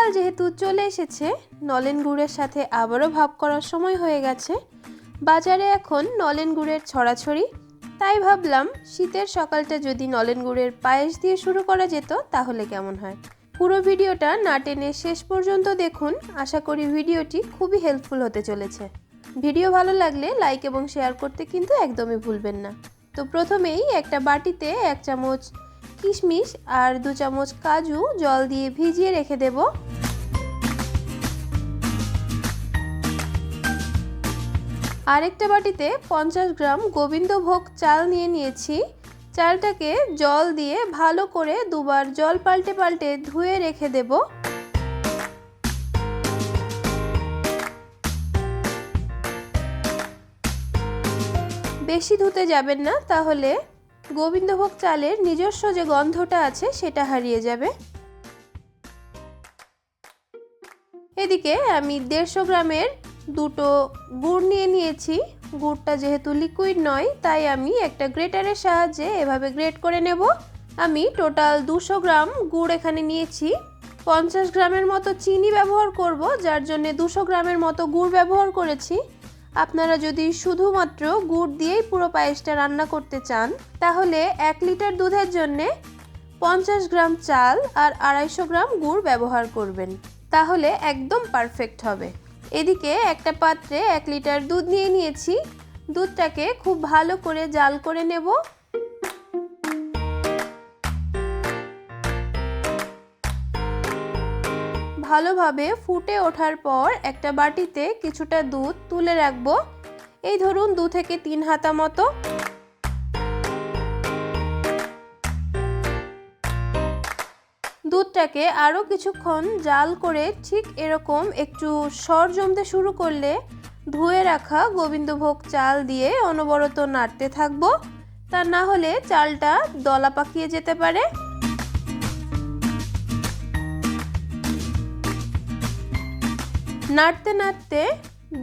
শীতকাল যেহেতু চলে এসেছে, নলেন গুড়ের সাথে আবারও ভাব করার সময় হয়ে গেছে। বাজারে এখন নলেন গুড়ের ছড়াছড়ি, তাই ভাবলাম শীতের সকালটা যদি নলেন গুড়ের পায়েস দিয়ে শুরু করা যেত তাহলে কেমন হয়। পুরো ভিডিওটা না টেনে শেষ পর্যন্ত দেখুন, আশা করি ভিডিওটি খুবই হেল্পফুল হতে চলেছে। ভিডিও ভালো লাগলে লাইক এবং শেয়ার করতে কিন্তু একদমই ভুলবেন না। তো প্রথমেই একটা বাটিতে 1 চামচ কিশমিশ আর 2 চামচ কাজু জল দিয়ে ভিজিয়ে রেখে দেব। আরেকটা বাটিতে 50 গ্রাম গোবিন্দভোগ চাল নিয়ে নিয়েছি। চালটাকে জল দিয়ে ভালো করে দুবার জল পাল্টে পাল্টে ধুয়ে রেখে দেব। বেশি ধুতে যাবেন না, তাহলে গোবিন্দভোগ চালের নিজস্ব যে গন্ধটা আছে সেটা হারিয়ে যাবে। এদিকে আমি 150 গ্রামের দুটো গুড় নিয়ে নিয়েছি। গুড়টা যেহেতু লিকুইড নয়, তাই আমি একটা গ্রেটারের সাহায্যে এভাবে গ্রেট করে নেব। আমি টোটাল 200 গ্রাম গুড় এখানে নিয়েছি। 50 গ্রামের মতো চিনি ব্যবহার করব, যার জন্য 200 গ্রামের মতো গুড় ব্যবহার করেছি। আপনারা যদি শুধুমাত্র গুড় দিয়েই পুরো পায়েসটা রান্না করতে চান, তাহলে 1 লিটার দুধের জন্য 50 গ্রাম চাল আর 250 গ্রাম গুড় ব্যবহার করবেন, তাহলে একদম পারফেক্ট হবে। এদিকে একটা পাত্রে 1 লিটার দুধ নিয়ে নিয়েছি। দুধটাকে খুব ভালো করে জাল করে নেব। ভালোভাবে ফুটে ওঠার পর একটা বাটিতে কিছুটা দুধ তুলে রাখবো। এই ধরুন 2 থেকে 3 হাতা মতো। দুধটাকে আরও কিছুক্ষণ জাল করে ঠিক এরকম একটু সর জমতে শুরু করলে ধুয়ে রাখা গোবিন্দভোগ চাল দিয়ে অনবরত নাড়তে থাকবো, তা না হলে চালটা দলা পাকিয়ে যেতে পারে। নাড়তে নাড়তে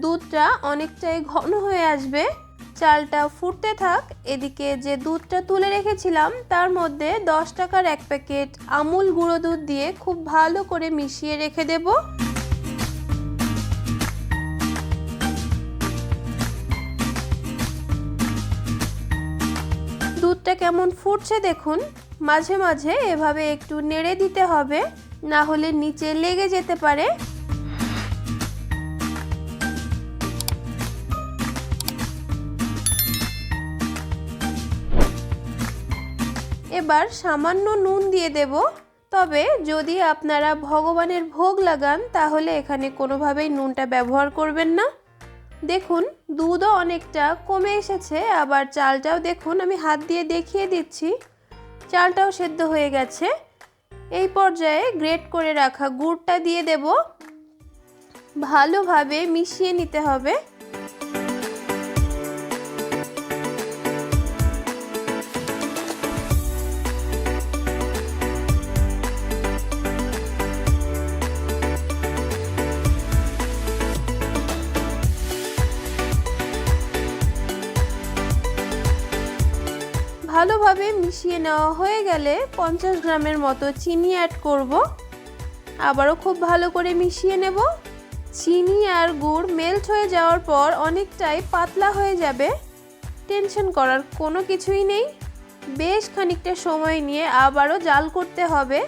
দুধটা অনেকটাই ঘন হয়ে আসবে। চালটা ফুটতে থাক। এদিকে যে দুধটা তুলে রেখেছিলাম তার মধ্যে 10 টাকার 1 প্যাকেট আমুল গুঁড়ো দুধ দিয়ে খুব ভালো করে মিশিয়ে রেখে দেব। দুধটা কেমন ফুটছে দেখুন। মাঝে মাঝে এভাবে একটু নেড়ে দিতে হবে, না হলে নিচে লেগে যেতে পারে। এবার সামান্য নুন দিয়ে দেব। তবে যদি আপনারা ভগবানের ভোগ লাগান, তাহলে এখানে কোনোভাবেই নুনটা ব্যবহার করবেন না। দেখুন দুধও অনেকটা কমে এসেছে, আবার চালটাও দেখুন, আমি হাত দিয়ে দেখিয়ে দিচ্ছি, চালটাও সেদ্ধ হয়ে গেছে। এই পর্যায়ে গ্রেট করে রাখা গুড়টা দিয়ে দেব। ভালোভাবে মিশিয়ে নিতে হবে। ভালোভাবে মিশিয়ে নেওয়া হয়ে গেলে 50 গ্রামের মতো চিনি অ্যাড করব। আবারও খুব ভালো করে মিশিয়ে নেব। চিনি আর গুড় মেল্ট হয়ে যাওয়ার পর অনেকটাই পাতলা হয়ে যাবে। টেনশন করার কোনো কিছুই নেই। বেশ খানিকটা সময় নিয়ে আবারও জাল করতে হবে।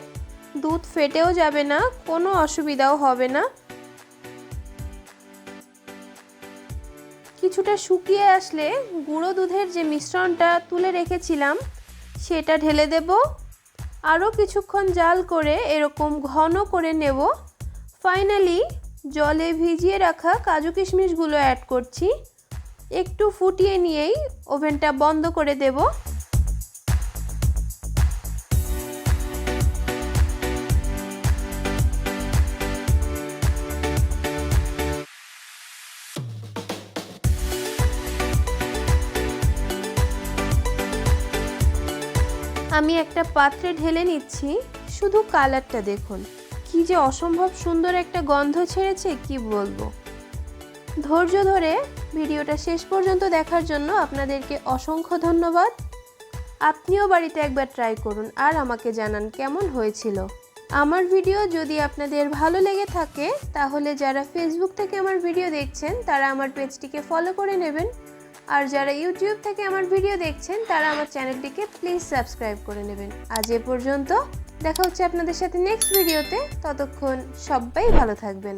দুধ ফেটেও যাবে না, কোনো অসুবিধাও হবে না। কিছুটা শুকিয়ে আসলে গুঁড়ো দুধের যে মিশ্রণটা তুলে রেখেছিলাম সেটা ঢেলে দেব। আরও কিছুক্ষণ জাল করে এরকম ঘন করে নেব। ফাইনালি জলে ভিজিয়ে রাখা কাজু কিশমিশগুলো অ্যাড করছি। একটু ফুটিয়ে নিয়েই ওভেনটা বন্ধ করে দেব। আমি একটা পাত্রে ঢেলে নিচ্ছি। শুধু কালারটা দেখুন, কি যে অসম্ভব সুন্দর একটা গন্ধ ছেড়েছে, কি বলবো। ধৈর্য ধরে ভিডিওটা শেষ পর্যন্ত দেখার জন্য আপনাদেরকে অসংখ্য ধন্যবাদ। আপনিও বাড়িতে একবার ট্রাই করুন আর আমাকে জানান কেমন হয়েছিল। আমার ভিডিও যদি আপনাদের ভালো লেগে থাকে তাহলে যারা ফেসবুক থেকে আমার ভিডিও দেখছেন তারা আমার পেজটিকে ফলো করে নেবেন, আর যারা ইউটিউব থেকে আমার ভিডিও দেখছেন তারা আমার চ্যানেলটিকে প্লিজ সাবস্ক্রাইব করে নেবেন। আজ এ পর্যন্ত, দেখা হচ্ছে আপনাদের সাথে নেক্সট ভিডিওতে। ততক্ষণ সবাই ভালো থাকবেন।